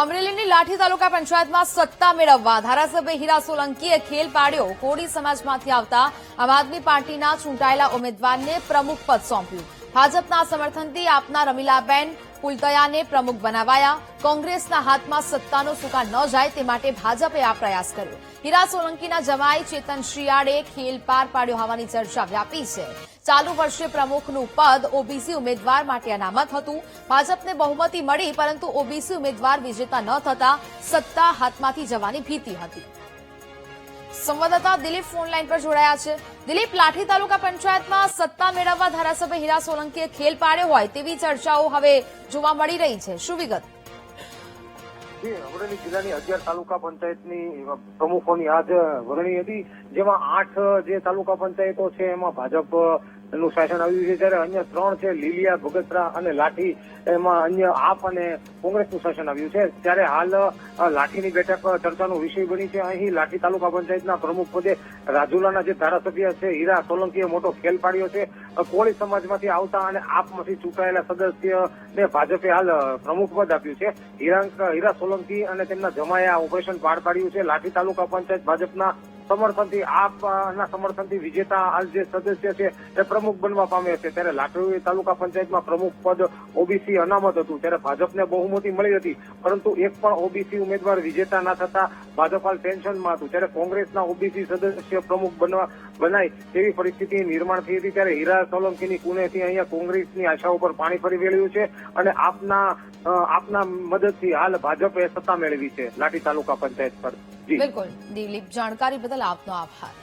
અમરેલીની લાઠી તાલુકા પંચાયતમાં સત્તા મેળવવા ધારાસભ્ય હીરા સોલંકીએ ખેલ પાડ્યો. કોળી સમાજમાંથી આવતા આમ આદમી પાર્ટીના ચૂંટાયેલા ઉમેદવારને પ્રમુખ પદ સોંપ્યું. ભાજપના સમર્થનથી આપના રમીલાબેન પુલતયાને પ્રમુખ બનાવાયા. કોંગ્રેસના હાથમાં સત્તાનો સુકાન ન જાય તે માટે ભાજપે આ પ્રયાસ કર્યો. હીરા સોલંકીના જમાઈ ચેતન શિયાળે ખેલ પાર પાડ્યો હોવાની ચર્ચા વ્યાપી છે. ચાલુ વર્ષે પ્રમુખનું પદ ઓબીસી ઉમેદવાર માટે અનામત હતું. ભાજપને બહુમતી મળી, પરંતુ ઓબીસી ઉમેદવાર વિજેતા ન થતા સત્તા હાથમાંથી જવાની ભીતિ હતી. સંવાદદાતા દિલીપ ફોનલાઈન પર જોડાયા છે. દિલીપ, લાઠી તાલુકા પંચાયતમાં સત્તા મેળવવા ધારાસભ્ય હીરા સોલંકીએ ખેલ પાડ્યો હોય તેવી ચર્ચાઓ હવે જોવા મળી રહી છે. શું વિગત? અમરેલી જિલ્લાની 11 તાલુકા પંચાયતની પ્રમુખોની આજ વરણી હતી, જેમાં 8 જે તાલુકા પંચાયતો છે એમાં ભાજપ નું શાસન આવ્યું છે, જ્યારે અન્ય 3 છે લીલિયા, ભગતરા અને લાઠી, એમાં અન્ય આપ અને કોંગ્રેસનું શાસન આવ્યું છે. ત્યારે હાલ લાઠીની બેઠક ચર્ચાનો વિષય બની છે. અહીં લાઠી તાલુકા પંચાયતના પ્રમુખ પદે રાજુલાના જે ધારાસભ્ય છે હીરા સોલંકીએ મોટો ખેલ પાડ્યો છે. કોળી સમાજમાંથી આવતા અને આપમાંથી ચૂંટાયેલા સદસ્યને ભાજપે હાલ પ્રમુખ પદ આપ્યું છે. હીરા સોલંકી અને તેમના જમાએ આ ઓપરેશન પાર પાડ્યું છે. લાઠી તાલુકા પંચાયત ભાજપના સમર્થનથી, આપના સમર્થનથી વિજેતા હાલ જે સદસ્ય છે એ પ્રમુખ બનવા પામ્યા છે. ત્યારે લાઠી તાલુકા પંચાયતમાં પ્રમુખ પદ ઓબીસી અનામત હતું, ત્યારે ભાજપને બહુમતી મળી હતી, પરંતુ એક પણ ઓબીસી ઉમેદવાર વિજેતા ના થતા ભાજપ હાલ ટેન્શનમાં હતું. ત્યારે કોંગ્રેસના ઓબીસી સદસ્ય પ્રમુખ બનાય તેવી પરિસ્થિતિ નિર્માણ થઈ હતી. ત્યારે હીરા સોલંકીની કુનેથી અહીંયા કોંગ્રેસની આશાઓ પર પાણી ફરી વળ્યું છે અને આપના મદદથી હાલ ભાજપે સત્તા મેળવી છે લાઠી તાલુકા પંચાયત પર. બિલકુલ દિલીપ, જાણકારી બદલ આપનો આભાર.